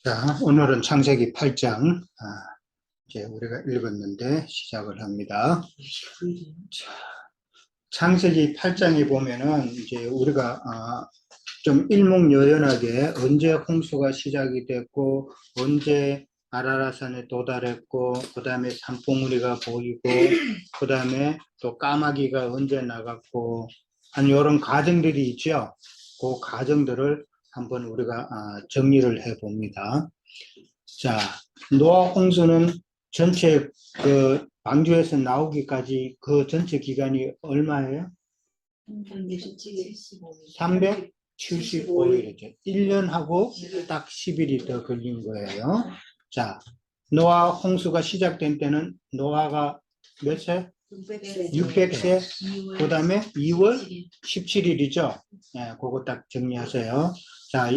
자, 오늘은 창세기 8장, 이제 우리가 읽었는데 시작을 합니다. 자, 창세기 8장에 보면은 이제 우리가 좀 일목요연하게 언제 홍수가 시작이 됐고, 언제 아라라산에 도달했고, 그 다음에 산봉우리가 보이고, 그 다음에 또 까마귀가 언제 나갔고, 한 이런 과정들이 있죠. 그 과정들을 한번 우리가 정리를 해 봅니다. 자, 노아 홍수는 전체 그 방주에서 나오기까지 그 전체 기간이 얼마예요? 375일이죠. 1년하고 딱 10일이 더 걸린 거예요. 자, 노아 홍수가 시작된 때는 노아가 몇 세? 600세. 그 다음에 2월 17일이죠. 네, 그거 딱 정리하세요. 자,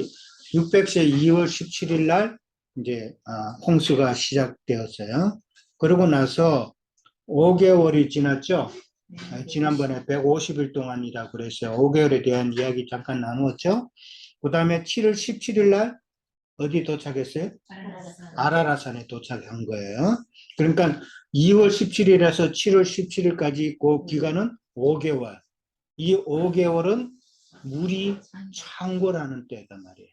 600세 2월 17일 날 이제 홍수가 시작되었어요. 그러고 나서 5개월이 지났죠. 지난번에 150일 동안이라고 그랬어요. 5개월에 대한 이야기 잠깐 나누었죠. 그 다음에 7월 17일 날 어디 도착했어요? 아라라산에 도착한 거예요. 그러니까 2월 17일에서 7월 17일까지 그 기간은 5개월. 이 5개월은 물이 창궐하는 때단 말이에요.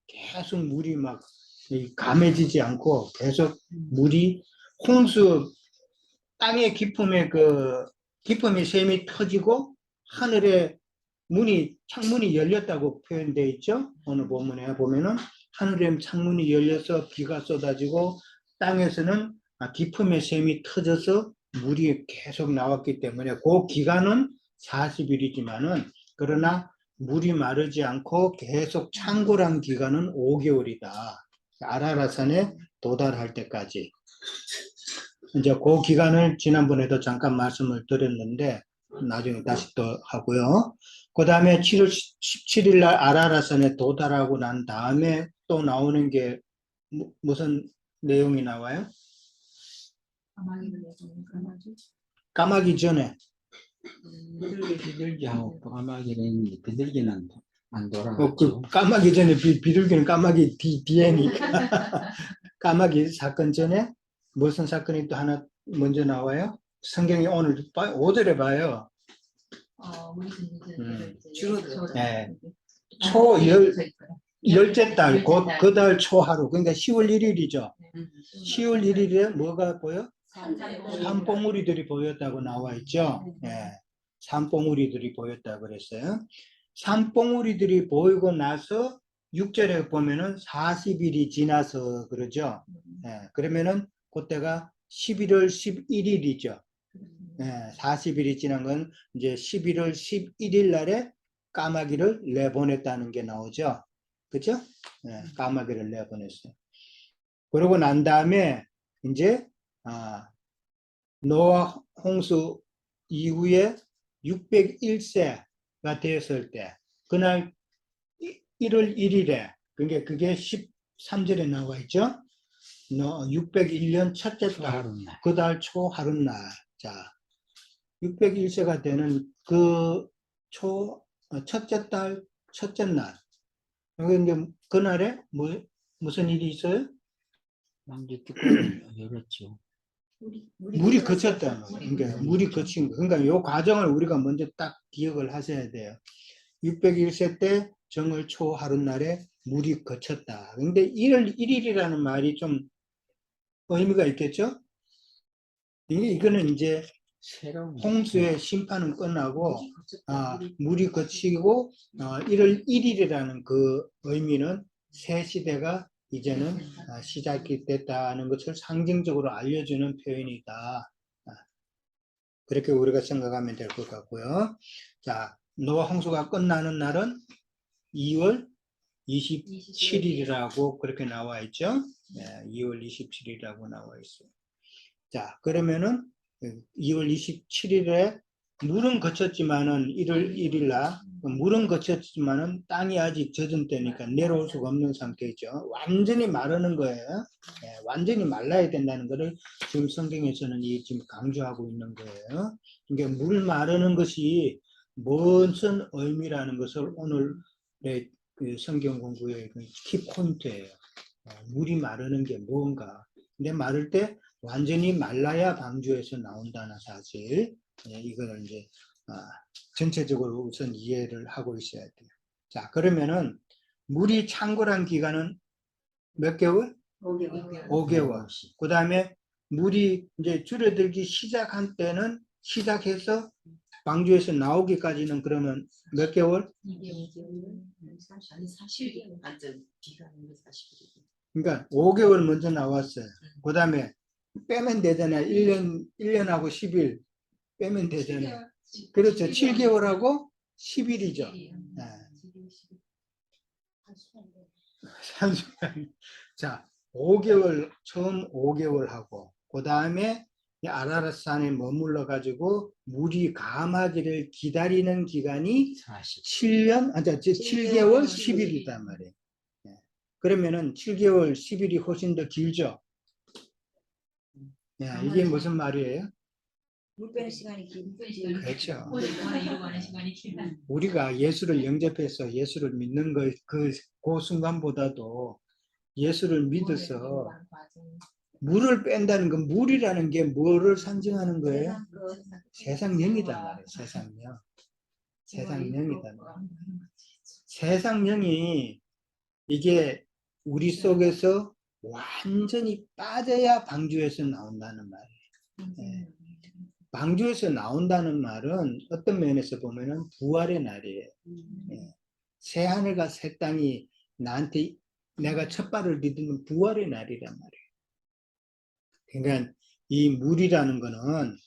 계속 물이 막 감해지지 않고 계속 물이 홍수 땅의 깊음의 샘이 터지고 하늘에 창문이 열렸다고 표현되어 있죠. 오늘 본문에 보면은 하늘에 창문이 열려서 비가 쏟아지고 땅에서는 깊음의 샘이 터져서 물이 계속 나왔기 때문에 그 기간은 40일이지만은 그러나 물이 마르지 않고 계속 창궐한 기간은 5개월이다. 아라라산에 도달할 때까지. 이제 그 기간을 지난번에도 잠깐 말씀을 드렸는데 나중에 다시 또 하고요. 그 다음에 7월 17일 날 아라라산에 도달하고 난 다음에 또 나오는 게 무슨 내용이 나와요? 까마귀 전에 비둘기하고 까마귀는 비둘기는 안 돌아갔죠. 그 까마귀 전에 비둘기는 까마귀 뒤에니까 까마귀 사건 전에 무슨 사건이 또 하나 먼저 나와요? 성경이 오늘 5절에 봐요. 네. 열째 달, 곧 그 달 초하루, 그러니까 10월 1일이죠. 10월 1일에 뭐가 보여? 산봉우리들이 보였다고 나와 있죠. 네. 산봉우리들이 보였다고 그랬어요. 산봉우리들이 보이고 나서 6절에 보면은 40일이 지나서 그러죠. 네. 그러면은 그때가 11월 11일이죠. 네. 40일이 지난 건 이제 11월 11일 날에 까마귀를 내보냈다는 게 나오죠. 그죠? 네. 까마귀를 내보냈어요. 그러고 난 다음에 이제 노아 홍수 이후에 601세가 되었을 때 그날 1월 1일에 그러니까 그게 13절에 나와 있죠. 601년 첫째 달, 그 달 초 하룻날. 자, 601세가 되는 그 첫째 달 첫째 날. 여기 이제 그날에 무슨 일이 있어요? 방주 뚜껑을 열었죠. 물이 거쳤다는 거예요. 그러니까 물이 거친 거. 그러니까 이 과정을 우리가 먼저 딱 기억을 하셔야 돼요. 601세 때 정월 초 하룻날에 물이 거쳤다. 근데 1월 1일이라는 말이 좀 의미가 있겠죠? 이거는 이제 홍수의 심판은 끝나고 물이 거치고 1월 1일이라는 그 의미는 새 시대가 이제는 시작이 됐다는 것을 상징적으로 알려주는 표현이다. 그렇게 우리가 생각하면 될 것 같고요. 자, 노아 홍수가 끝나는 날은 2월 27일이라고 그렇게 나와 있죠. 2월 27일이라고 나와 있어요. 자, 그러면은 2월 27일에 물은 거쳤지만은 1월 1일 날 물은 거쳤지만은 땅이 아직 젖은 때니까 내려올 수가 없는 상태죠. 완전히 마르는 거예요. 완전히 말라야 된다는 것을 지금 성경에서는 지금 강조하고 있는 거예요. 그러니까 물 마르는 것이 무슨 의미라는 것을 오늘의 그 성경 공부의 키포인트예요. 물이 마르는 게 뭔가. 근데 마를 때 완전히 말라야 방주에서 나온다는 사실. 이거를 이제 전체적으로 우선 이해를 하고 있어야 돼요. 자, 그러면은 물이 창궐한 기간은 몇 개월? 5개월. 5개월. 그 다음에 물이 이제 줄어들기 시작한 때는 시작해서 방주에서 나오기까지는 그러면 몇 개월? 2개월. 아니 40일. 완전 기간은 40일. 그러니까 5개월 먼저 나왔어요. 그 다음에 빼면 되잖아요. 1년하고 10일 빼면 되잖아요. 그렇죠. 7개월하고 10일이죠. 자, 5개월, 처음 5개월 하고, 그 다음에 아라랏산에 머물러 가지고 물이 감하기를 기다리는 기간이 7개월 10일이단 말이에요. 그러면은 7개월 10일이 훨씬 더 길죠. 이게 무슨 말이에요? 물 빼는 시간이 긴. 그렇죠. 이동하는 시간이 길다. 우리가 예수를 영접해서 예수를 믿는 그 순간보다도 예수를 믿어서 물을 뺀다는 건 물이라는 게 뭐를 상징하는 거예요? 세상령이단 말이에요. 세상령. 세상령이단 말이에요. 세상령이 이게 우리 속에서 완전히 빠져야 방주에서 나온다는 말이에요. 방주에서 나온다는 말은 어떤 면에서 보면은 부활의 날이에요. 새 하늘과 새 땅이 나한테 내가 첫 발을 디디는 부활의 날이란 말이에요. 그러니까 이 물이라는 거는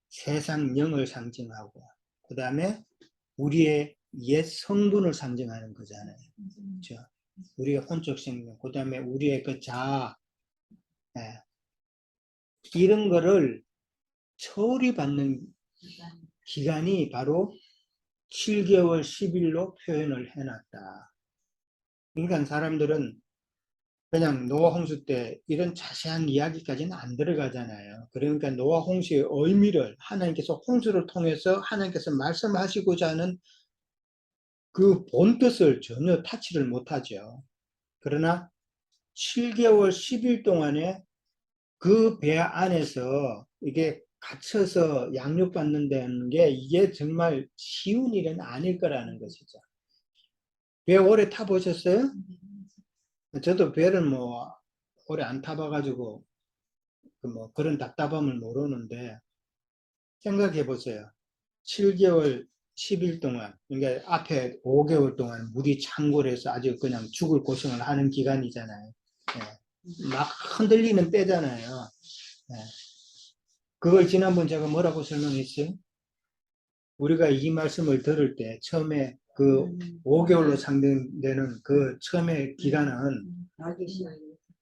세상 영을 상징하고 그 다음에 우리의 옛 성분을 상징하는 거잖아요. 그렇죠? 우리의 혼적 생명, 그 다음에 우리의 그 자아, 이런 거를 처리받는 기간이 바로 7개월 10일로 표현을 해놨다. 그러니까 사람들은 그냥 노아 홍수 때 이런 자세한 이야기까지는 안 들어가잖아요. 그러니까 노아 홍수의 의미를 하나님께서 홍수를 통해서 하나님께서 말씀하시고자 하는 그 본뜻을 전혀 타치를 못하죠. 그러나 7개월 10일 동안에 그 배 안에서 이게 갇혀서 양육받는다는 게 이게 정말 쉬운 일은 아닐 거라는 것이죠. 배 오래 타보셨어요? 저도 배를 뭐 오래 안 타봐가지고 뭐 그런 답답함을 모르는데 생각해 보세요. 7개월 10일 동안, 그러니까 앞에 5개월 동안 물이 창궐해서 아주 그냥 죽을 고생을 하는 기간이잖아요. 막 흔들리는 때잖아요. 그걸 지난번 제가 뭐라고 설명했어요? 우리가 이 말씀을 들을 때 처음에 그 5개월로 상정되는 그 처음의 기간은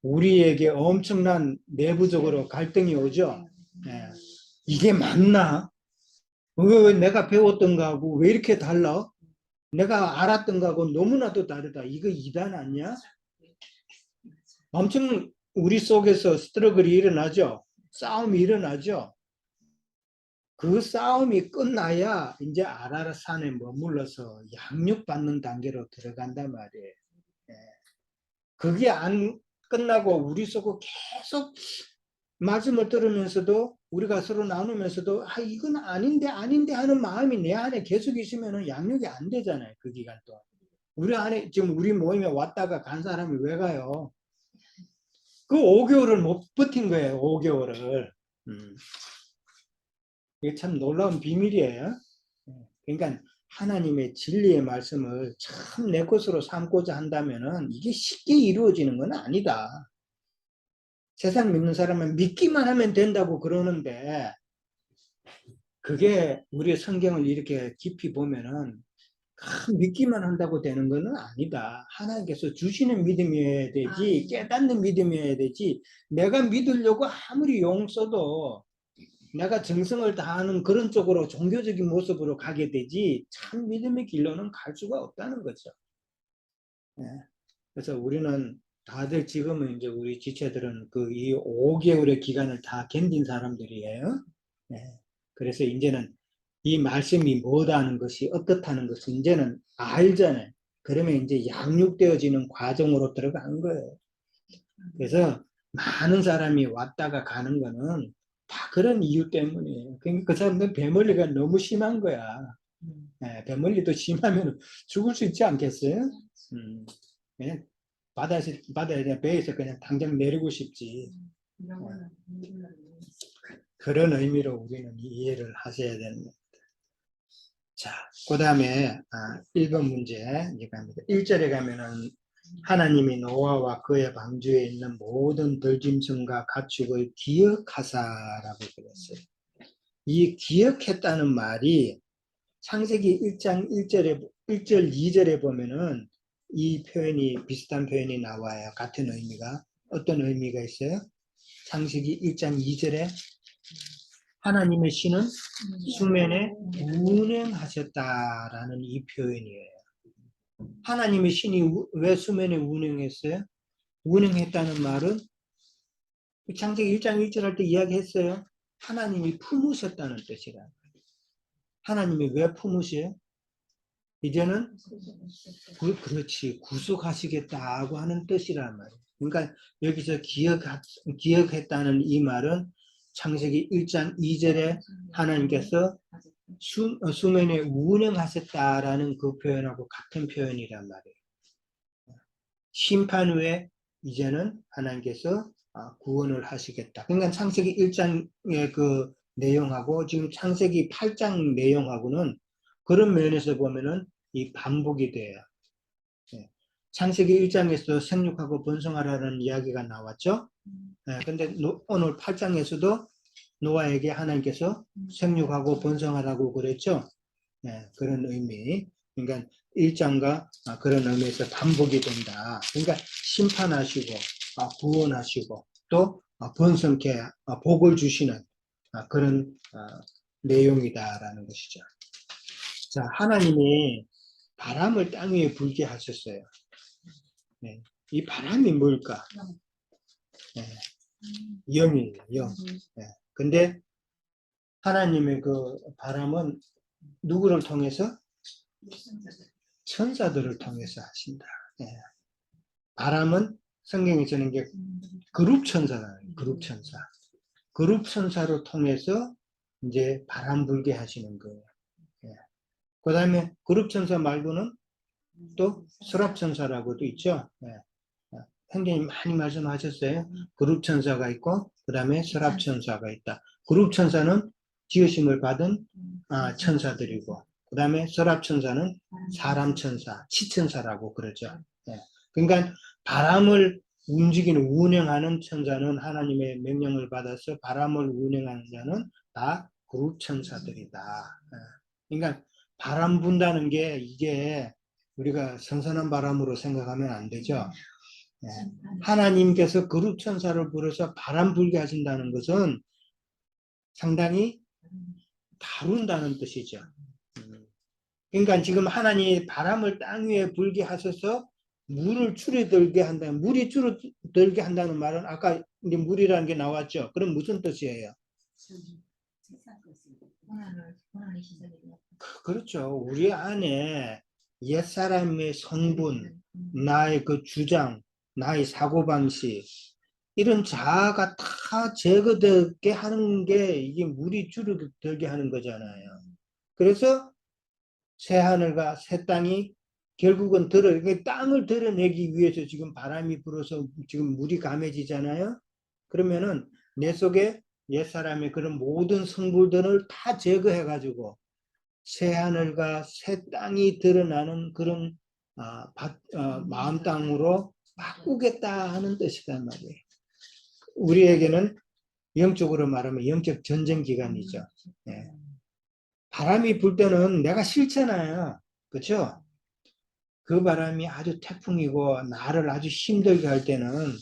우리에게 엄청난 내부적으로 갈등이 오죠. 이게 맞나? 왜 내가 배웠던 거하고 왜 이렇게 달라? 내가 알았던 거하고 너무나도 다르다. 이거 이단 아니야? 엄청 우리 속에서 스트러글이 일어나죠. 싸움이 일어나죠. 그 싸움이 끝나야 이제 아라랏산에 머물러서 양육받는 단계로 들어간단 말이에요. 그게 안 끝나고 우리 속에 계속 말씀을 들으면서도 우리가 서로 나누면서도 이건 아닌데 하는 마음이 내 안에 계속 있으면 양육이 안 되잖아요. 그 기간 동안. 우리 안에 지금 우리 모임에 왔다가 간 사람이 왜 가요? 그 5개월을 못 버틴 거예요. 5개월을. 이게 참 놀라운 비밀이에요. 그러니까 하나님의 진리의 말씀을 참 내 것으로 삼고자 한다면은 이게 쉽게 이루어지는 건 아니다. 세상 믿는 사람은 믿기만 하면 된다고 그러는데 그게 우리 성경을 이렇게 깊이 보면은 믿기만 한다고 되는 것은 아니다. 하나님께서 주시는 믿음이어야 되지, 깨닫는 믿음이어야 되지, 내가 믿으려고 아무리 용 써도 내가 정성을 다하는 그런 쪽으로 종교적인 모습으로 가게 되지 참 믿음의 길로는 갈 수가 없다는 거죠. 그래서 우리는 다들 지금은 이제 우리 지체들은 그 이 5개월의 기간을 다 견딘 사람들이에요. 그래서 이제는 이 말씀이 뭐다는 것이 어떻다는 것을 이제는 알잖아요. 그러면 이제 양육되어지는 과정으로 들어간 거예요. 그래서 많은 사람이 왔다가 가는 거는 다 그런 이유 때문이에요. 그러니까 그 사람들 배멀리가 너무 심한 거야. 예, 배멀리도 심하면 죽을 수 있지 않겠어요? 그냥 바다에 그냥 배에서 그냥 당장 내리고 싶지. 그런 의미로 우리는 이해를 하셔야 되는 거예요. 자, 그 다음에 1번 문제 이제 갑니다. 1절에 가면은 하나님이 노아와 그의 방주에 있는 모든 들짐승과 가축을 기억하사라고 그랬어요. 이 기억했다는 말이 창세기 1장 1절 2절에 보면은 이 표현이 비슷한 표현이 나와요. 같은 의미가. 어떤 의미가 있어요? 창세기 1장 2절에 하나님의 신은 수면에 운행하셨다라는 이 표현이에요. 하나님의 신이 왜 수면에 운행했어요? 운행했다는 말은 창세기 1장 1절 할 때 이야기했어요. 하나님이 품으셨다는 뜻이라. 하나님이 왜 품으셔요? 이제는 그렇지 구속하시겠다고 하는 뜻이란 말이에요. 그러니까 여기서 기억했다는 이 말은 창세기 1장 2절에 하나님께서 수면에 운행하셨다라는 그 표현하고 같은 표현이란 말이에요. 심판 후에 이제는 하나님께서 구원을 하시겠다. 그러니까 창세기 1장의 그 내용하고 지금 창세기 8장 내용하고는 그런 면에서 보면은 이 반복이 돼요. 창세기 1장에서 생육하고 번성하라는 이야기가 나왔죠. 근데 오늘 8장에서도 노아에게 하나님께서 생육하고 번성하라고 그랬죠. 그런 의미. 그러니까 1장과 그런 의미에서 반복이 된다. 그러니까 심판하시고 구원하시고 또 번성케 복을 주시는 그런 내용이다라는 것이죠. 자, 하나님이 바람을 땅 위에 불게 하셨어요. 이 바람이 뭘까? 영이에요, 영. 근데 하나님의 그 바람은 누구를 통해서? 천사들을 통해서 하신다. 바람은 성경에서는 이게 그룹 천사라는 그룹 천사. 그룹 천사로 통해서 이제 바람 불게 하시는 거예요. 그 다음에 그룹 천사 말고는 또 서랍 천사라고도 있죠. 선생님 많이 말씀하셨어요. 그룹 천사가 있고 그 다음에 서랍 천사가 있다. 그룹 천사는 지으심을 받은 천사들이고 그 다음에 서랍 천사는 사람 천사, 치천사라고 그러죠. 그러니까 바람을 움직이는 운행하는 천사는 하나님의 명령을 받아서 바람을 운행하는 자는 다 그룹 천사들이다. 그러니까 바람 분다는 게 이게 우리가 선선한 바람으로 생각하면 안 되죠. 하나님께서 그룹 천사를 불러서 바람 불게 하신다는 것은 상당히 다룬다는 뜻이죠. 그러니까 지금 하나님이 바람을 땅 위에 불게 하셔서 물을 줄어들게 한다는, 물이 줄어들게 한다는 말은 아까 이제 물이라는 게 나왔죠. 그럼 무슨 뜻이에요? 그렇죠. 우리 안에 옛사람의 성분, 나의 그 주장, 나의 사고방식, 이런 자아가 다 제거되게 하는 게 이게 물이 줄어들게 하는 거잖아요. 그래서 새 하늘과 새 땅이 결국은 땅을 드러내기 위해서 지금 바람이 불어서 지금 물이 감해지잖아요. 그러면은 내 속에 옛사람의 그런 모든 성분들을 다 제거해가지고 새 하늘과 새 땅이 드러나는 그런 마음 땅으로 바꾸겠다 하는 뜻이란 말이에요. 우리에게는 영적으로 말하면 영적 전쟁 기간이죠. 바람이 불 때는 내가 싫잖아요. 그렇죠? 그 바람이 아주 태풍이고 나를 아주 힘들게 할 때는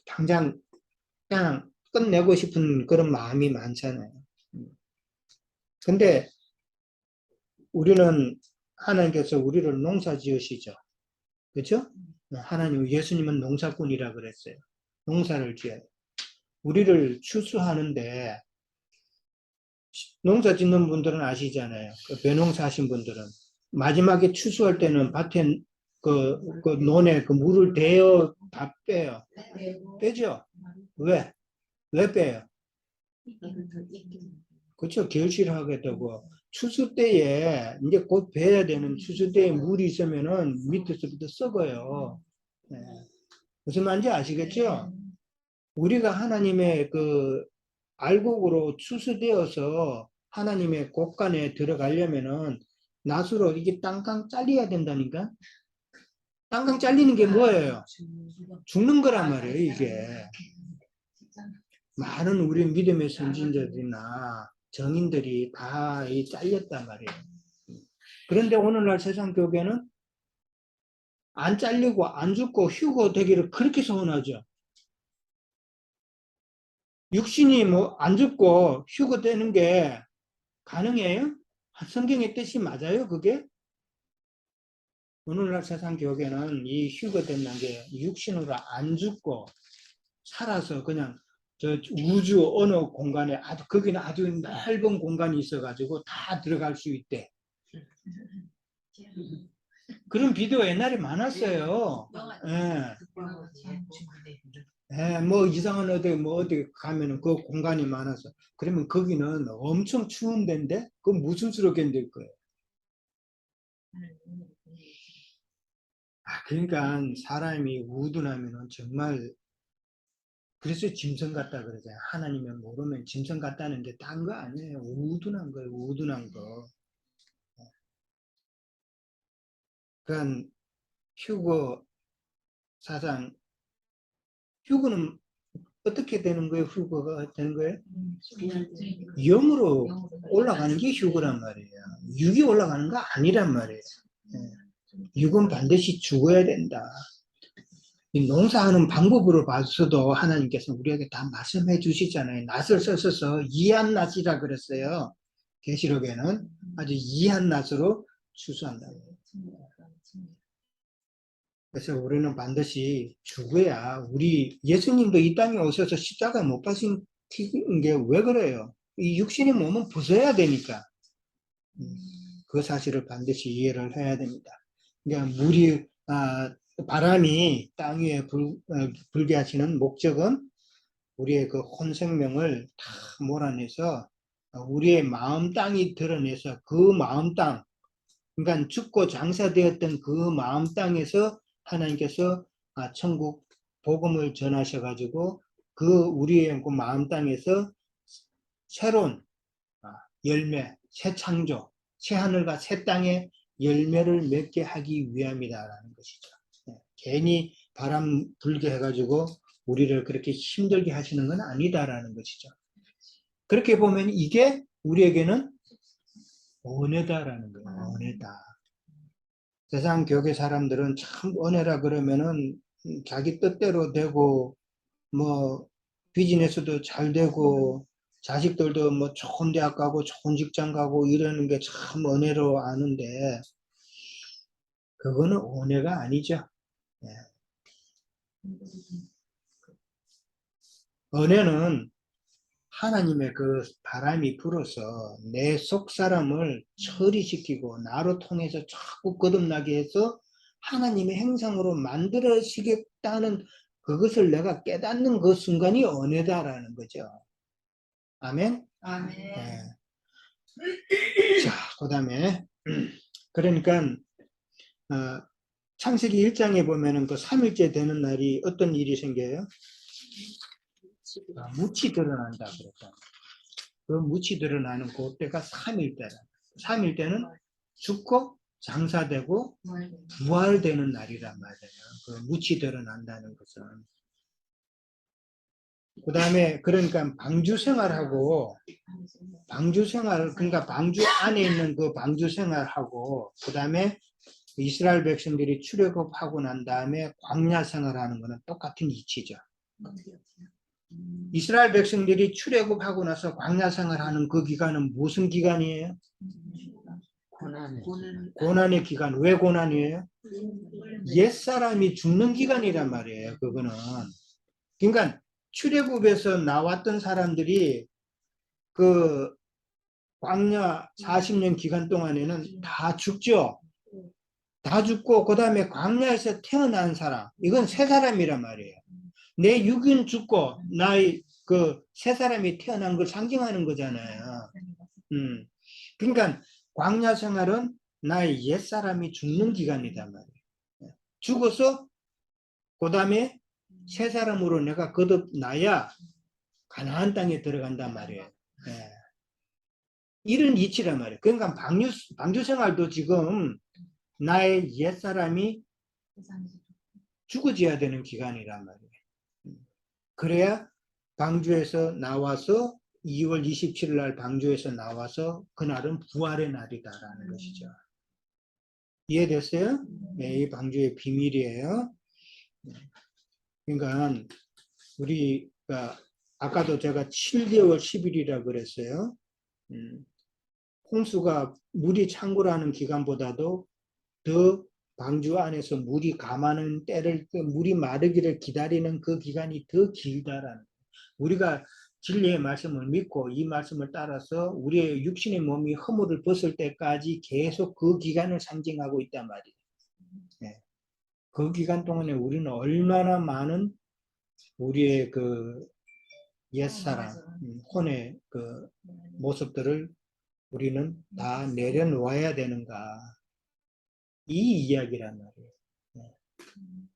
당장 그냥 끝내고 싶은 그런 마음이 많잖아요. 근데 우리는 하나님께서 우리를 농사 지으시죠. 그렇죠? 하나님, 예수님은 농사꾼이라 그랬어요. 농사를 지어요. 우리를 추수하는데 농사 짓는 분들은 아시잖아요. 그 벼농사 하신 분들은 마지막에 추수할 때는 밭에 그 논에 그 물을 대어 다 빼요. 빼죠? 왜? 왜 빼요? 그렇죠. 결실하게 되고 추수 때에 이제 곧 배야 되는 추수 때에 물이 있으면은 밑에서부터 썩어요. 네. 무슨 말인지 아시겠죠? 우리가 하나님의 그 알곡으로 추수되어서 하나님의 곳간에 들어가려면은 낫으로 이게 땅땅 잘려야 된다니까. 땅땅 잘리는 게 뭐예요? 죽는 거란 말이에요, 이게. 많은 우리 믿음의 선진자들이나 정인들이 다 잘렸단 말이에요. 그런데 오늘날 세상 교회는 안 잘리고 안 죽고 휴고 되기를 그렇게 소원하죠. 육신이 뭐 안 죽고 휴고 되는 게 가능해요? 성경의 뜻이 맞아요, 그게? 오늘날 세상 교회는 이 휴거 된다는 게 육신으로 안 죽고 살아서 그냥 저 우주 어느 공간에 거기는 아주 넓은 공간이 있어가지고 다 들어갈 수 있대. 그런 비디오 옛날에 많았어요. 예, 뭐 이상한 어디 가면은 그 공간이 많아서 그러면 거기는 엄청 추운 데인데 그 무슨 수로 견딜 거예요. 그러니까 사람이 우둔하면은 정말 그래서 짐승 같다 그러잖아요. 하나님을 모르면 짐승 같다는데 딴 거 아니에요. 우둔한 거예요. 우둔한 거. 그러니까 휴거 사상 휴거는 어떻게 되는 거예요? 휴거가 되는 거예요? 영으로 올라가는 게 휴거란 말이에요. 육이 올라가는 거 아니란 말이에요. 육은 반드시 죽어야 된다. 이 농사하는 방법으로 봐서도 하나님께서 우리에게 다 말씀해 주시잖아요. 낫을 써서 이한 낫이라 그랬어요. 계시록에는 아주 이한 낫으로 추수한다고. 그래서 우리는 반드시 죽어야 우리 예수님도 이 땅에 오셔서 십자가 못 박힌 게 왜 그래요? 이 육신의 몸은 부숴야 되니까. 그 사실을 반드시 이해를 해야 됩니다. 그러니까 바람이 땅 위에 불게 하시는 목적은 우리의 그 혼생명을 다 몰아내서 우리의 마음 땅이 드러내서 그 마음 땅, 그러니까 죽고 장사되었던 그 마음 땅에서 하나님께서 천국 복음을 전하셔가지고 그 우리의 그 마음 땅에서 새로운 열매, 새 창조, 새 하늘과 새 땅의 열매를 맺게 하기 위함이다라는 것이죠. 괜히 바람 불게 해가지고 우리를 그렇게 힘들게 하시는 건 아니다라는 것이죠. 그렇게 보면 이게 우리에게는 은혜다라는 거예요. 은혜다. 세상 교회 사람들은 참 은혜라 그러면은 자기 뜻대로 되고 뭐 비즈니스도 잘 되고 자식들도 뭐 좋은 대학 가고 좋은 직장 가고 이러는 게 참 은혜로 아는데 그거는 은혜가 아니죠. 네. 은혜는 하나님의 그 바람이 불어서 내 속 사람을 처리시키고 나로 통해서 자꾸 거듭나게 해서 하나님의 행상으로 만들어지겠다는 그것을 내가 깨닫는 그 순간이 은혜다라는 거죠. 아멘? 아멘. 네. 자, 그 다음에 그러니까 창세기 1장에 보면은 그 3일째 되는 날이 어떤 일이 생겨요? 묻이 드러난다 그랬다. 그 묻이 드러나는 그때가 3일 때라. 3일 때는 죽고 장사되고 부활되는 날이란 말이에요. 그 묻이 드러난다는 것은. 그 다음에 그러니까 방주 생활하고 그러니까 방주 안에 있는 그 방주 생활하고 그 다음에 이스라엘 백성들이 출애굽하고 난 다음에 광야 생활하는 거는 똑같은 이치죠. 이스라엘 백성들이 출애굽하고 나서 광야 생활하는 그 기간은 무슨 기간이에요? 고난의 기간. 왜 고난이에요? 옛사람이 죽는 기간이란 말이에요. 그거는. 그러니까 출애굽에서 나왔던 사람들이 그 광야 40년 기간 동안에는 다 죽죠. 다 죽고 그 다음에 광야에서 태어난 사람 이건 세 사람이란 말이에요. 내 육은 죽고 나의 그 세 사람이 태어난 걸 상징하는 거잖아요. 그러니까 광야 생활은 나의 옛 사람이 죽는 기간이단 말이에요. 죽어서 그 다음에 새 사람으로 내가 거듭나야 가나안 땅에 들어간단 말이에요. 예. 이런 이치란 말이에요. 그러니까 방주 생활도 지금 나의 옛 사람이 죽어져야 되는 기간이란 말이에요. 그래야 방주에서 나와서 2월 27일 날 방주에서 나와서 그날은 부활의 날이다라는 것이죠. 이해됐어요? 네, 이 방주의 비밀이에요. 그러니까 우리가 아까도 제가 7개월 10일이라 그랬어요. 홍수가 물이 창고라는 기간보다도 더 방주 안에서 물이 감하는 때를 물이 마르기를 기다리는 그 기간이 더 길다라는 우리가 진리의 말씀을 믿고 이 말씀을 따라서 우리의 육신의 몸이 허물을 벗을 때까지 계속 그 기간을 상징하고 있단 말이에요. 네. 그 기간 동안에 우리는 얼마나 많은 우리의 그 옛사람, 혼의 그 모습들을 우리는 다 내려놓아야 되는가. 이 이야기란 말이에요. 네.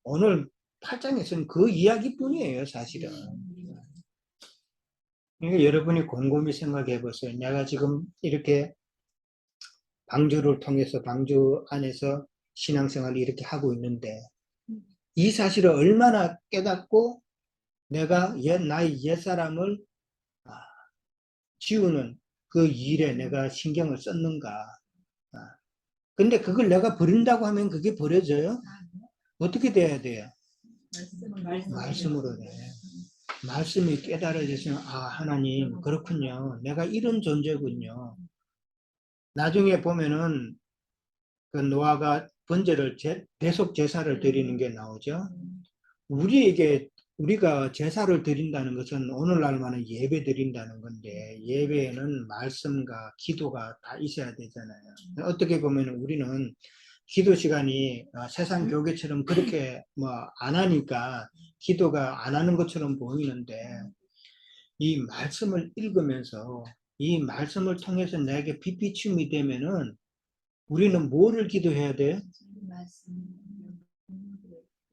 오늘 8장에서는 그 이야기뿐이에요, 사실은. 그러니까 여러분이 곰곰이 생각해 보세요. 내가 지금 이렇게 방주를 통해서 방주 안에서 신앙생활을 이렇게 하고 있는데 이 사실을 얼마나 깨닫고 내가 나의 옛사람을 지우는 그 일에 내가 신경을 썼는가. 근데 그걸 내가 버린다고 하면 그게 버려져요? 어떻게 돼야 돼요? 말씀으로 돼. 말씀이 깨달아지시면 하나님 그렇군요. 내가 이런 존재군요. 나중에 보면은 그 노아가 번제를 대속 제사를 드리는 게 나오죠. 우리가 제사를 드린다는 것은 오늘날만은 예배 드린다는 건데 예배에는 말씀과 기도가 다 있어야 되잖아요. 어떻게 보면 우리는 기도 시간이 세상 교계처럼 그렇게 안 하니까 기도가 안 하는 것처럼 보이는데 이 말씀을 읽으면서 이 말씀을 통해서 내게 빛비춤이 되면은 우리는 뭐를 기도해야 돼요?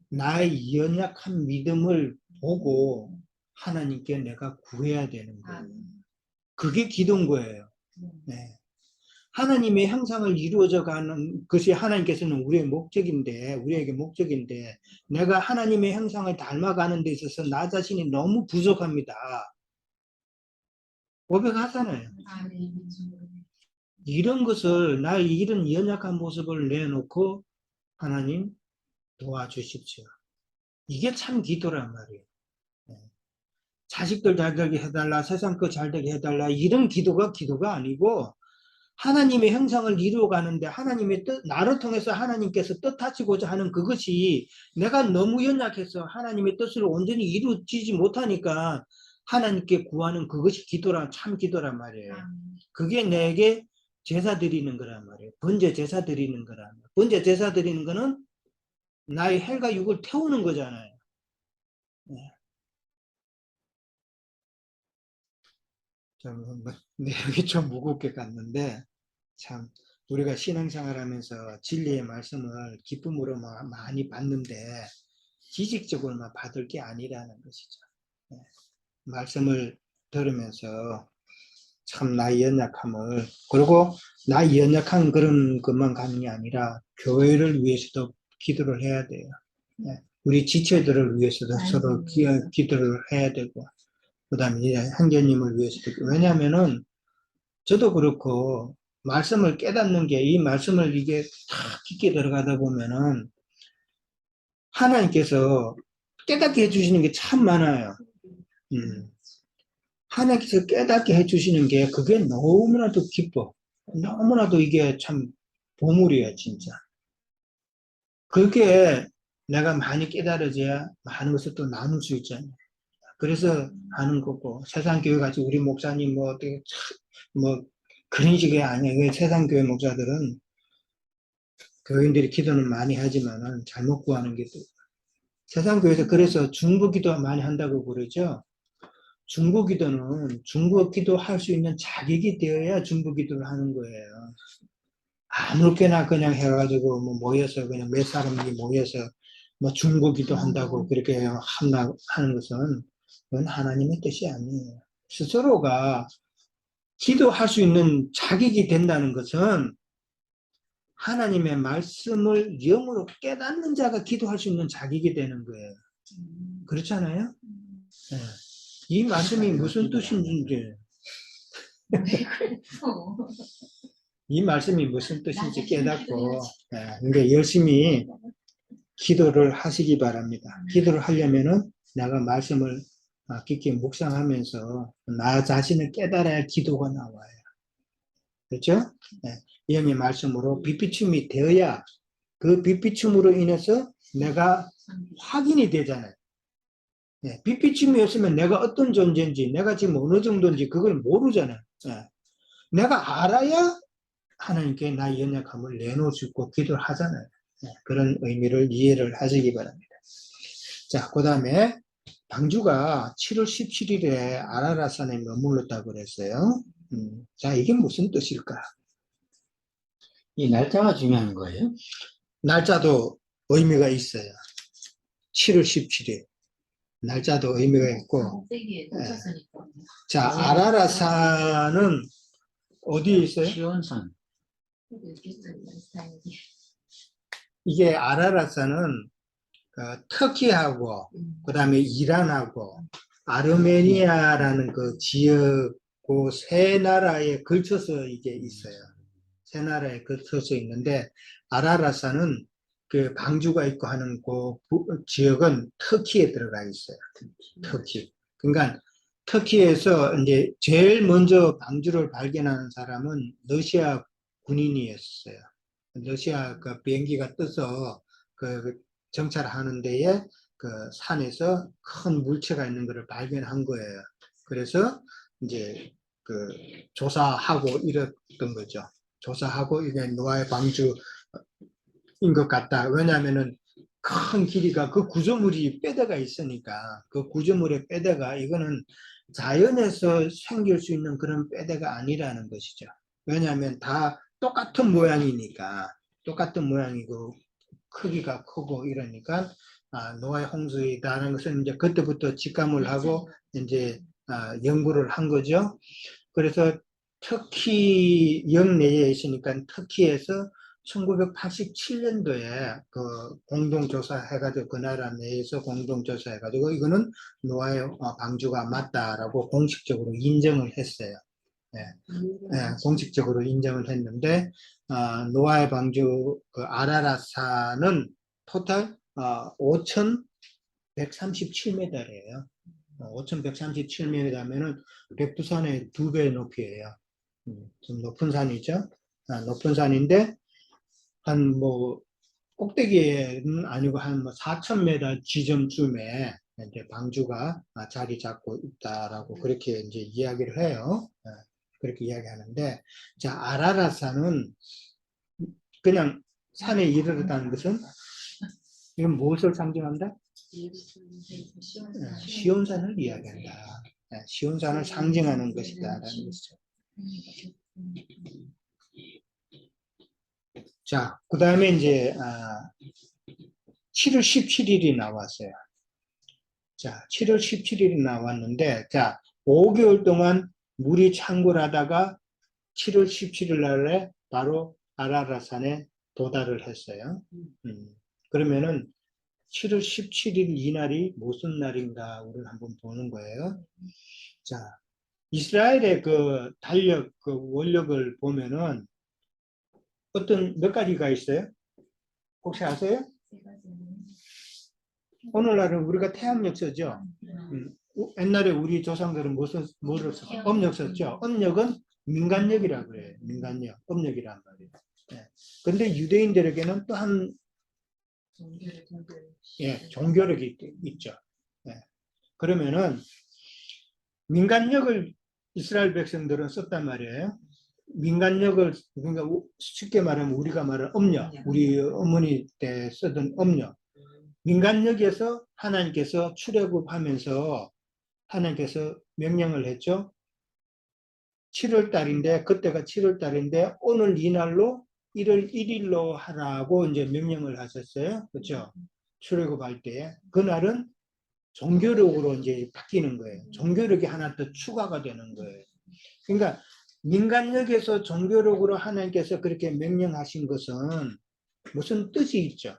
나의 연약한 믿음을 보고 하나님께 내가 구해야 되는 거예요. 그게 기도인 거예요. 네. 하나님의 형상을 이루어져 가는 것이 하나님께서는 우리에게 목적인데 내가 하나님의 형상을 닮아가는 데 있어서 나 자신이 너무 부족합니다. 고백하잖아요. 이런 것을 나의 이런 연약한 모습을 내놓고 하나님 도와주십시오. 이게 참 기도란 말이에요. 자식들 잘 되게 해달라, 세상 거 잘 되게 해달라 이런 기도가 아니고 하나님의 형상을 이루어가는데 하나님의 뜻, 나를 통해서 하나님께서 뜻하시고자 하는 그것이 내가 너무 연약해서 하나님의 뜻을 온전히 이루어지지 못하니까 하나님께 구하는 그것이 참 기도란 말이에요. 그게 내게 제사 드리는 거란 말이에요. 번제 제사 드리는 거란 말이에요. 번제 제사 드리는 거는 나의 혈과 육을 태우는 거잖아요. 네. 내용이 좀 무겁게 갔는데 참 우리가 신앙생활하면서 진리의 말씀을 기쁨으로 많이 받는데 지식적으로만 받을 게 아니라는 것이죠. 네. 말씀을 들으면서 참 나의 연약함을 그리고 나의 연약한 그런 것만 가는 게 아니라 교회를 위해서도 기도를 해야 돼요. 네. 우리 지체들을 위해서도 서로 기도를 해야 되고 그 다음에 형제님을 위해서도 왜냐하면은 저도 그렇고 말씀을 깨닫는 게 이 말씀을 이게 탁 깊게 들어가다 보면은 하나님께서 깨닫게 해주시는 게 참 많아요. 하나님께서 깨닫게 해주시는 게 그게 너무나도 기뻐. 너무나도 이게 참 보물이에요, 진짜. 그렇게 내가 많이 깨달아져야 많은 것을 또 나눌 수 있잖아요. 그래서 하는 거고 세상 교회 같이 우리 목사님 어떻게 그런 식이 아니에요. 세상 교회 목사들은 교인들이 기도는 많이 하지만은 잘못 구하는 게 또, 세상 교회에서 그래서 중보 기도 많이 한다고 그러죠. 중보 기도는 중보 기도 할 수 있는 자격이 되어야 중보 기도를 하는 거예요. 아무렇게나 그냥 해가지고 뭐 모여서 그냥 몇 사람이 모여서 뭐 중보 기도 한다고 그렇게 하는 것은 그건 하나님의 뜻이 아니에요. 스스로가 기도할 수 있는 자격이 된다는 것은 하나님의 말씀을 영으로 깨닫는 자가 기도할 수 있는 자격이 되는 거예요. 그렇잖아요? 네. 이 말씀이 무슨 뜻인지, 이 말씀이 무슨 뜻인지 깨닫고, 그러니까 열심히 기도를 하시기 바랍니다. 기도를 하려면은 내가 말씀을 깊게 묵상하면서 나 자신을 깨달아야 기도가 나와요. 그렇죠? 영의 말씀으로 빛비춤이 되어야 그 빛비춤으로 인해서 내가 확인이 되잖아요. 빛비춤이 없으면 내가 어떤 존재인지, 내가 지금 어느 정도인지 그걸 모르잖아요. 내가 알아야 하나님께 나의 연약함을 내놓을 수 있고 기도를 하잖아요. 그런 의미를 이해를 하시기 바랍니다. 자, 그 다음에 방주가 7월 17일에 아라라산에 머물렀다고 그랬어요. 자, 이게 무슨 뜻일까? 이 날짜가 중요한 거예요? 날짜도 의미가 있어요. 7월 17일. 날짜도 의미가 있고. 자, 아라라산은 어디에 있어요? 시온산. 이게 아라라산은 터키하고 그 다음에 이란하고 아르메니아라는 그 지역 그 세 나라에 걸쳐서 이게 있어요. 세 나라에 걸쳐서 있는데 아라라산은 그 방주가 있고 하는 그 지역은 터키에 들어가 있어요. 터키. 그러니까 터키에서 이제 제일 먼저 방주를 발견하는 사람은 러시아 군인이었어요. 러시아 그 비행기가 떠서 그 정찰하는 데에 그 산에서 큰 물체가 있는 것을 발견한 거예요. 그래서 이제 그 조사하고 이랬던 거죠. 조사하고 이게 노아의 방주인 것 같다. 왜냐하면은 큰 길이가 그 구조물이 뼈대가 있으니까 그 구조물의 뼈대가 이거는 자연에서 생길 수 있는 그런 뼈대가 아니라는 것이죠. 왜냐하면 다 똑같은 모양이니까 똑같은 모양이고 크기가 크고 이러니까 노아의 홍수이다라는 것은 이제 그때부터 직감을 하고 이제 연구를 한 거죠. 그래서 터키 영내에 있으니까 터키에서 1987년도에 그 공동조사 해가지고 그 나라 내에서 공동조사 해가지고 이거는 노아의 방주가 맞다라고 공식적으로 인정을 했어요. 공식적으로 인정을 했는데 노아의 방주 그 아라라산은 토탈 5,137m래요. 5,137m면은 백두산의 2배 높이에요. 좀 높은 산이죠. 높은 산인데 한 뭐 꼭대기는 아니고 한 뭐 4,000m 지점쯤에 이제 방주가 자리 잡고 있다라고 그렇게 이제 이야기를 해요. 그렇게 이야기하는데, 자, 아라라산은 그냥 산에 이르렀다는 것은 이건 무엇을 상징한다? 시온산을 이야기한다. 시온산을 상징하는 것이다라는 것이죠. 자, 그 다음에 이제 7월 17일이 나왔어요. 자, 7월 17일이 나왔는데, 자, 5개월 동안 물이 창궐하다가 7월 17일 날에 바로 아라라산에 도달을 했어요. 그러면은 7월 17일 이날이 무슨 날인가 우리를 한번 보는 거예요. 자, 이스라엘의 그 달력, 그 원력을 보면은 어떤 몇 가지가 있어요? 혹시 아세요? 오늘날은 우리가 태양력 쓰죠. 옛날에 우리 조상들은 뭐를 썼어요? âm 썼죠. 음력은 민간력이라고 그래요. 민간력, 음력이란 말이에요. 근데 유대인들에게는 또 한 종교력이 있죠. 그러면은 민간력을 이스라엘 백성들은 썼단 말이에요. 민간력을, 그러니까 쉽게 말하면 우리가 말하는 음력, 우리 어머니 때 쓰던 음력, 민간력에서 하나님께서 출애굽하면서 하나님께서 명령을 했죠. 7월 달인데, 그때가 7월 달인데 오늘 이날로 1월 1일로 하라고 이제 명령을 하셨어요. 그렇죠? 출애굽할 때 그날은 종교력으로 이제 바뀌는 거예요. 종교력이 하나 더 추가가 되는 거예요. 그러니까 민간력에서 종교력으로 하나님께서 그렇게 명령하신 것은 무슨 뜻이 있죠?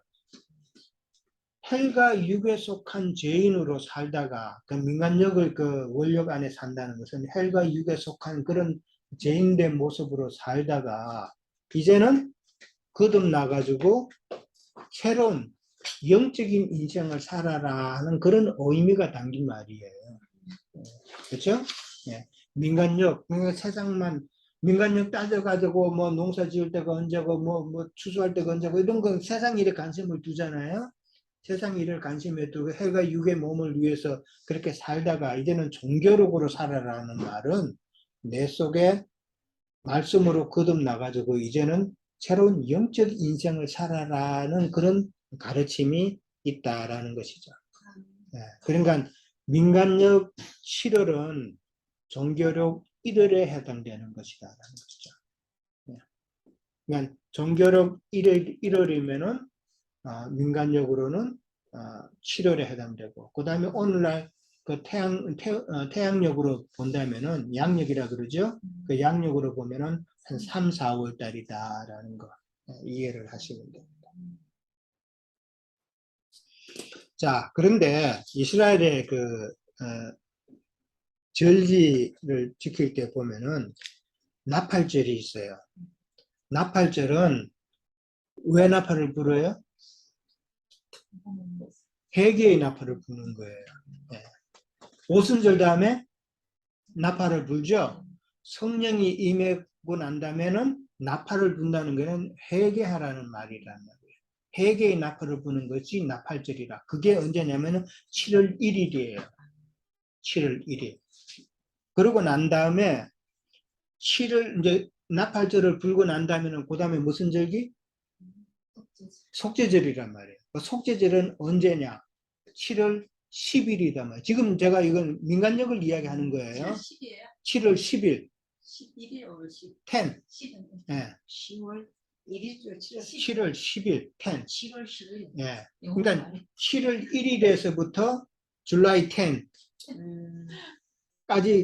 헬과 육에 속한 죄인으로 살다가 그 민간력을 그 원력 안에 산다는 것은 헬과 육에 속한 그런 죄인된 모습으로 살다가 이제는 거듭나가지고 새로운 영적인 인생을 살아라 하는 그런 의미가 담긴 말이에요. 그렇죠? 예. 민간력, 그러니까 세상만 민간력 따져가지고 뭐 농사 지을 때가 언제고 뭐 추수할 때가 언제고 이런 건 세상 일에 관심을 두잖아요. 세상 일을 관심에 두고 해가 육의 몸을 위해서 그렇게 살다가 이제는 종교력으로 살아라는 말은 내 속에 말씀으로 거듭나가지고 이제는 새로운 영적 인생을 살아라는 그런 가르침이 있다라는 것이죠. 예, 그러니까 민간력 7월은 종교력 1월에 해당되는 것이다라는 것이죠. 예. 그러니까 종교력 1월이면은 민간력으로는 7월에 해당되고, 그 다음에 오늘날 그 태양력으로 본다면은 양력이라 그러죠. 그 양력으로 보면은 한 3, 4월 달이다라는 거 이해를 하시면 됩니다. 자, 그런데 이스라엘의 그 절기를 지킬 때 보면은 나팔절이 있어요. 나팔절은 왜 나팔을 불어요? 회개의 나팔을 부는 거예요. 네. 오순절 다음에 나팔을 불죠. 성령이 임하고 난다면은 나팔을 분다는 것은 회개하라는 말이란 말이에요. 회개의 나팔을 부는 것이 나팔절이라. 그게 언제냐면은 7월 1일이에요. 7월 1일. 그러고 난 다음에 7월 이제 나팔절을 불고 난 다음에는 그 다음에 무슨 절기? 속죄절이란 말이에요. 그 속죄절은 언제냐? 7월 10일이다 말이에요. 지금 제가 이건 민간력을 이야기하는 거예요. 7월 10일. 11일 5월 10일. 10. 예. 10월 1일죠. 7월 10일. 10. 7월 10일. 예. 그러니까 7월 1일에서부터 줄라이 10까지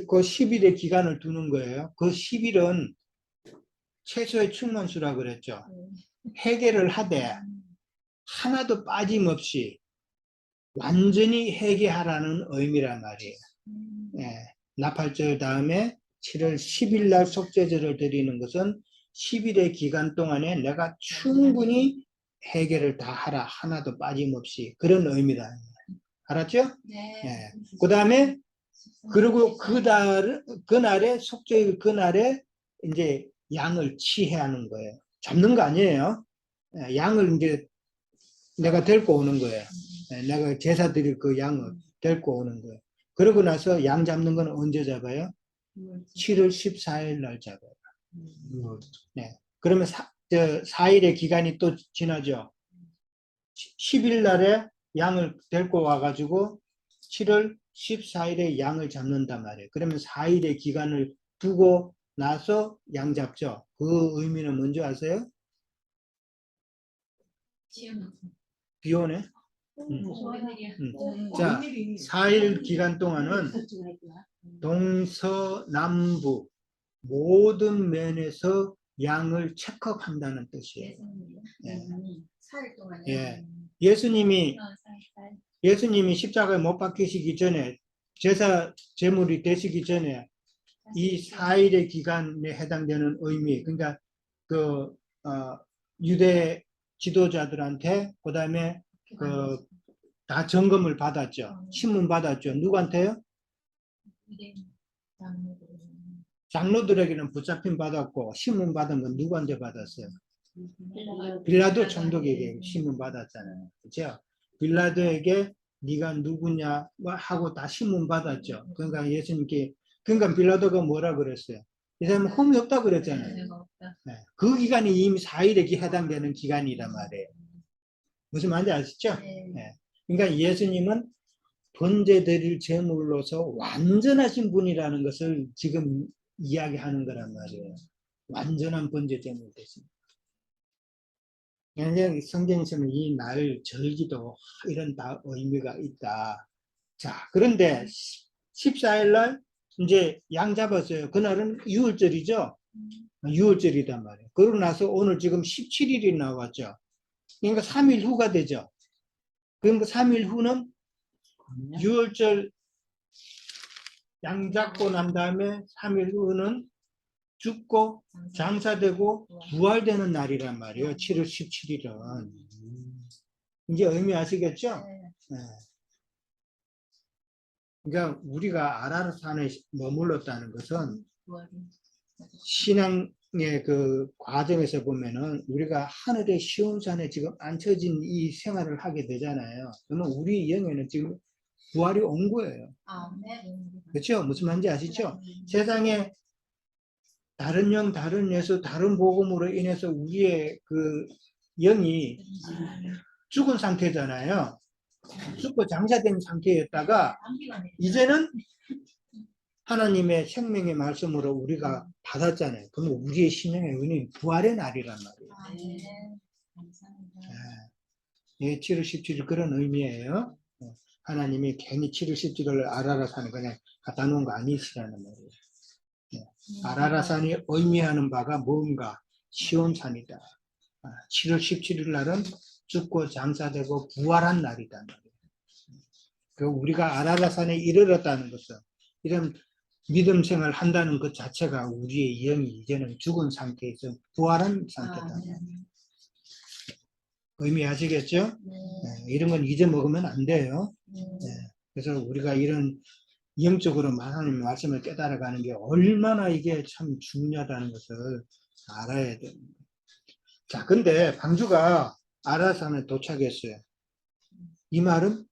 그 10일의 기간을 두는 거예요. 그 10일은 최소의 충만수라 그랬죠. 회개를 하되 하나도 빠짐없이 완전히 회개하라는 의미란 말이에요. 예, 나팔절 다음에 7월 10일 날 속죄절을 드리는 것은 10일의 기간 동안에 내가 충분히 회개를 다 하라, 하나도 빠짐없이, 그런 의미다. 알았죠? 네. 예. 그 다음에 그리고 그날에 속죄일 그날에 이제 양을 치해하는 거예요. 잡는 거 아니에요. 예, 양을 이제 내가 데리고 오는 거예요. 예, 내가 제사 드릴 그 양을 데리고 오는 거예요. 그러고 나서 양 잡는 건 언제 잡아요? 7월 14일 날 잡아요. 네. 그러면 4일의 기간이 또 지나죠. 10일 날에 양을 데리고 와가지고 7월 14일에 양을 잡는단 말이에요. 그러면 4일의 기간을 두고 나서 양 잡죠. 그 의미는 뭔지 아세요? 비 오네. 자, 4일 기간 동안은 동서남북 모든 면에서 양을 체크한다는 뜻이에요. 예. 4일 동안. 예. 예수님이 십자가에 못 박히시기 전에, 제사 제물이 되시기 전에 이 4일의 기간에 해당되는 의미, 그러니까 유대 지도자들한테 그 다음에 다 점검을 받았죠. 신문 받았죠. 누구한테요? 장로들에게는 붙잡힘 받았고, 신문 받은 건 누구한테 받았어요? 빌라도 총독에게 신문 받았잖아요. 그렇죠? 빌라도에게 네가 누구냐 하고 다 신문 받았죠. 그러니까 예수님께, 그러니까 빌라도가 뭐라 그랬어요? 이 사람은 흠이 없다 그랬잖아요. 죄가 없다. 네. 그 기간이 이미 4일에 해당되는 기간이란 말이에요. 무슨 말인지 아시죠? 네. 네. 그러니까 예수님은 번제드릴 제물로서 완전하신 분이라는 것을 지금 이야기하는 거란 말이에요. 완전한 번제 제물 되십니다. 그냥 성경에서는 이 날 절기도 이런 다 의미가 있다. 자, 그런데 14일 날 이제 양 잡았어요. 그날은 6월절이죠. 6월절이단 말이에요. 그러고 나서 오늘 지금 17일이 나왔죠. 그러니까 3일 후가 되죠. 그러니까 3일 후는 6월절 양 잡고 난 다음에 3일 후는 죽고 장사되고 부활되는 날이란 말이에요. 7월 17일은. 이제 의미 아시겠죠? 네. 네. 그러니까 우리가 아라라산에 머물렀다는 것은 부활이. 신앙의 그 과정에서 보면은 우리가 하늘의 시온산에 지금 앉혀진 이 생활을 하게 되잖아요. 그러면 우리 영에는 지금 부활이 온 거예요. 아, 네. 그렇죠? 무슨 말인지 아시죠? 세상에 다른 영, 다른 예수, 다른 복음으로 인해서 우리의 그 영이 죽은 상태잖아요. 죽고 장사된 상태였다가 이제는 하나님의 생명의 말씀으로 우리가 받았잖아요. 그러면 우리의 신령의 은이 부활의 날이란 말이에요. 아, 네. 감사합니다. 예, 7월 17일 그런 의미예요. 하나님이 괜히 7월 17일을 아라라산에 그냥 갖다 놓은 거 아니시라는 말이에요. 아라라산이 의미하는 바가 뭔가 시온산이다. 7월 17일 날은 죽고 장사되고 부활한 날이다. 그 우리가 아라라산에 이르렀다는 것은 이런 믿음 생활 한다는 것 자체가 우리의 영이 이제는 죽은 상태에서 부활한 상태다. 아, 네. 의미하시겠죠? 네. 이런 건 잊어먹으면 안 돼요. 네. 그래서 우리가 이런 영적으로 하나님의 말씀을 깨달아가는 게 얼마나 이게 참 중요하다는 것을 알아야 됩니다. 자, 근데 방주가 아라산에 도착했어요. 이 말은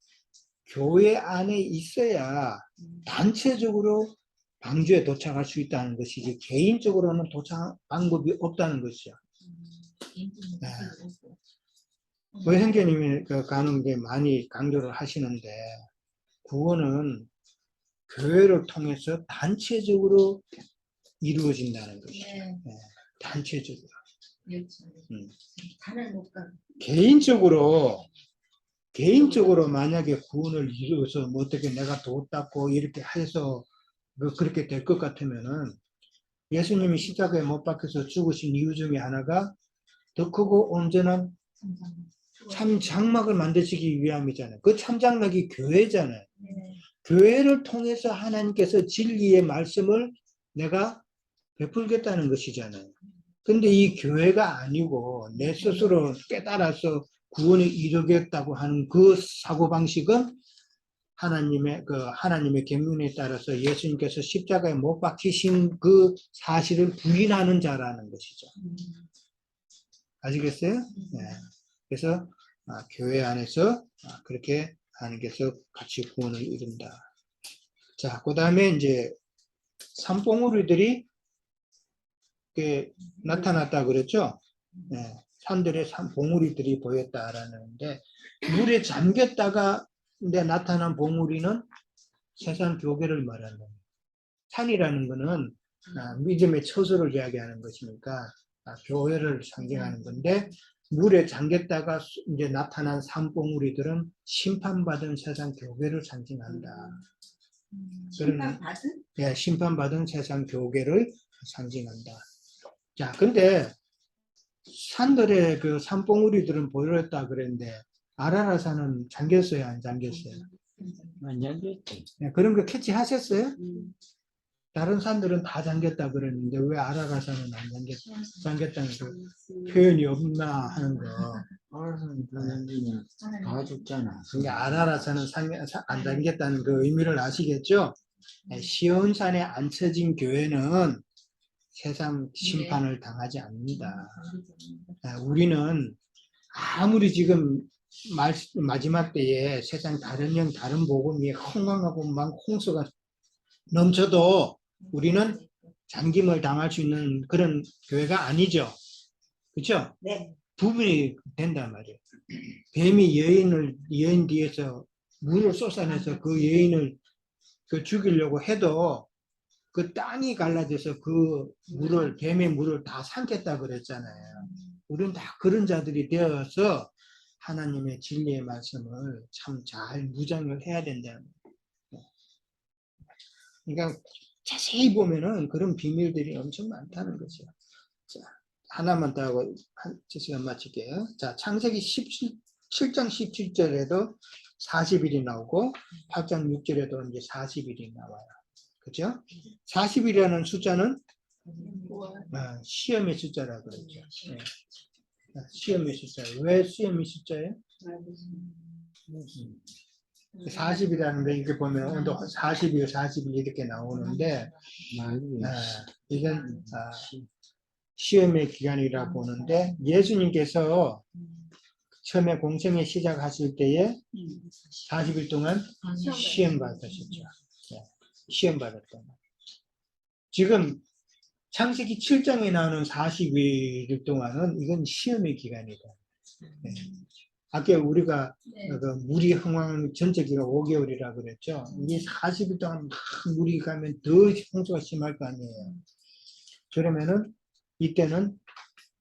교회 안에 있어야 단체적으로 방주에 도착할 수 있다는 것이지 개인적으로는 도착 방법이 없다는 것이죠. 네. 왜 형제님이 가는 게 많이 강조를 하시는데 구원은 교회를 통해서 단체적으로 이루어진다는 것이죠. 네. 단체적으로. 다른 못 가. 개인적으로 만약에 구원을 이루어서 뭐 어떻게 내가 도 닦고 이렇게 해서 그렇게 될 것 같으면은 예수님이 십자가에 못 박혀서 죽으신 이유 중에 하나가 더 크고 온전한 참 장막을 만드시기 위함이잖아요. 그 참장막이 교회잖아요. 네. 교회를 통해서 하나님께서 진리의 말씀을 내가 베풀겠다는 것이잖아요. 근데 이 교회가 아니고 내 스스로 깨달아서 구원을 이루겠다고 하는 그 사고방식은 하나님의 계명에 따라서 예수님께서 십자가에 못 박히신 그 사실을 부인하는 자라는 것이죠. 아시겠어요? 네. 그래서 교회 안에서 그렇게 하나님께서 같이 구원을 이룬다. 자, 그 다음에 이제 산봉우리들이 나타났다 그랬죠? 네. 산들의 봉우리들이 보였다라는데 물에 잠겼다가 나타난 봉우리는 세상 교계를 말하는 거예요. 산이라는 것은 믿음의 처소를 이야기하는 것이니까 교회를 상징하는 건데 물에 잠겼다가 이제 나타난 산봉우리들은 심판받은 세상 교계를 상징한다. 심판받은? 예, 심판받은 세상 교계를 상징한다. 자, 근데 산들의 그 산봉우리들은 보였다 그랬는데 아라라산은 잠겼어요, 안 잠겼어요? 안 잠겼지. 네, 그런 거 캐치하셨어요? 다른 산들은 다 잠겼다 그랬는데 왜 아라라산은 안 잠겼다는 그 표현이 없나 하는 거. 알아서는 그러면 다 죽잖아. 그게 아라라산은 안 잠겼다는 그 의미를 아시겠죠? 네, 시온산에 앉혀진 교회는 세상 심판을 당하지 않는다. 우리는 아무리 지금 마지막 때에 세상 다른 영, 다른 복음이 흥왕하고 막 홍수가 넘쳐도 우리는 잠김을 당할 수 있는 그런 교회가 아니죠. 그렇죠? 네. 부분이 된단 말이에요. 뱀이 여인 뒤에서 물을 쏟아내서 그 여인을 죽이려고 해도 그 땅이 갈라져서 그 물을, 뱀의 물을 다 삼켰다 그랬잖아요. 우리는 다 그런 자들이 되어서 하나님의 진리의 말씀을 참 잘 무장을 해야 된다는 거예요. 그러니까 자세히 보면은 그런 비밀들이 엄청 많다는 거죠. 자, 하나만 더 하고 한 시간 마칠게요. 자, 창세기 7장 17절에도 40일이 나오고 8장 6절에도 이제 40일이 나와요. 그죠? 40일이라는 숫자는 시험의 숫자라고 그러죠. 네. 시험의 숫자예요. 왜 시험의 숫자예요? 40이라는 게 이렇게 보면 오늘도 40일, 40일 이렇게 나오는데 이건 시험의 기간이라고 보는데 예수님께서 처음에 공생에 시작하실 때에 40일 동안 시험 받으셨죠. 네. 시험 받았다. 지금 창세기 7장에 나오는 40일 동안은 이건 시험의 기간이다. 네. 아까 우리가 그 물이 흥황하는 전체 기간 5개월이라고 그랬죠. 이게 40일 동안 막 물이 가면 더 홍수가 심할 거 아니에요. 그러면은 이때는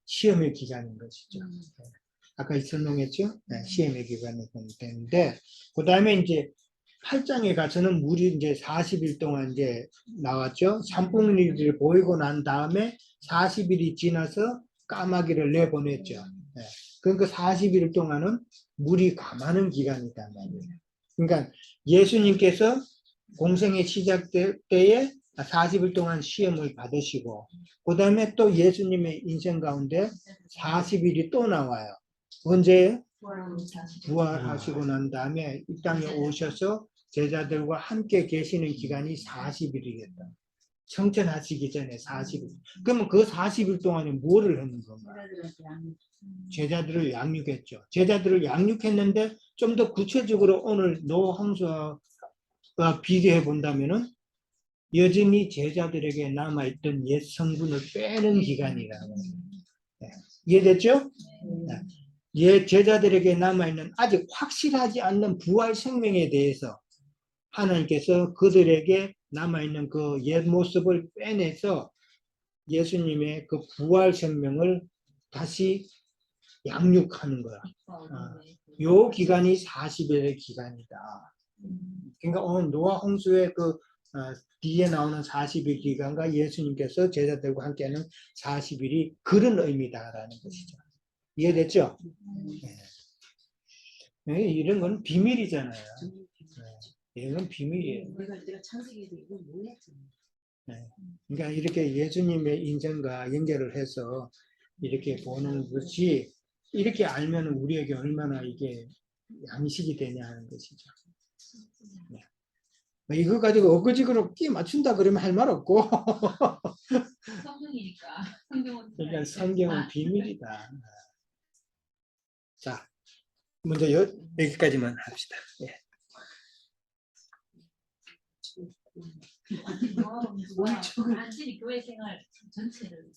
시험의 기간인 것이죠. 네. 아까 설명했죠? 네, 시험의 기간이 되는데, 그 다음에 이제 8장에 가서는 물이 이제 40일 동안 이제 나왔죠. 산봉우리를 보이고 난 다음에 40일이 지나서 까마귀를 내보냈죠. 네. 그러니까 40일 동안은 물이 감하는 기간이단 말이에요. 그러니까 예수님께서 공생의 시작될 때에 40일 동안 시험을 받으시고, 그 다음에 또 예수님의 인생 가운데 40일이 또 나와요. 언제예요? 부활하시고 난 다음에 이 땅에 오셔서 제자들과 함께 계시는 기간이 40일이겠다. 성천하시기 전에 40일. 그러면 그 40일 동안에 뭐를 했는 건가? 제자들을 양육했죠. 제자들을 양육했는데 좀 더 구체적으로 오늘 노홍수와 비교해 본다면은 여전히 제자들에게 남아있던 옛 성분을 빼는 기간이라고. 네. 이해됐죠? 네. 옛 제자들에게 남아있는 아직 확실하지 않는 부활 생명에 대해서 하나님께서 그들에게 남아있는 그 옛 모습을 빼내서 예수님의 그 부활 생명을 다시 양육하는 거야. 요 기간이 40일의 기간이다. 그러니까 오늘 노아 홍수의 그 뒤에 나오는 40일 기간과 예수님께서 제자들과 함께하는 40일이 그런 의미다라는 것이죠. 이해됐죠? 네. 이런 건 비밀이잖아요. 네. 이런 건 비밀이에요. 내가 창세기에도 이거 몰랐잖아. 네. 그러니까 이렇게 예수님의 인생과 연결을 해서 이렇게 보는 것이 이렇게 알면 우리에게 얼마나 이게 양식이 되냐 하는 것이죠. 네. 이거 가지고 엊그지그로 끼 맞춘다 그러면 할 말 없고. 성경이니까. 성경은 그러니까 성경은 비밀이다. 자, 먼저 여기까지만 합시다. 예. 완전히 교회 생활 전체를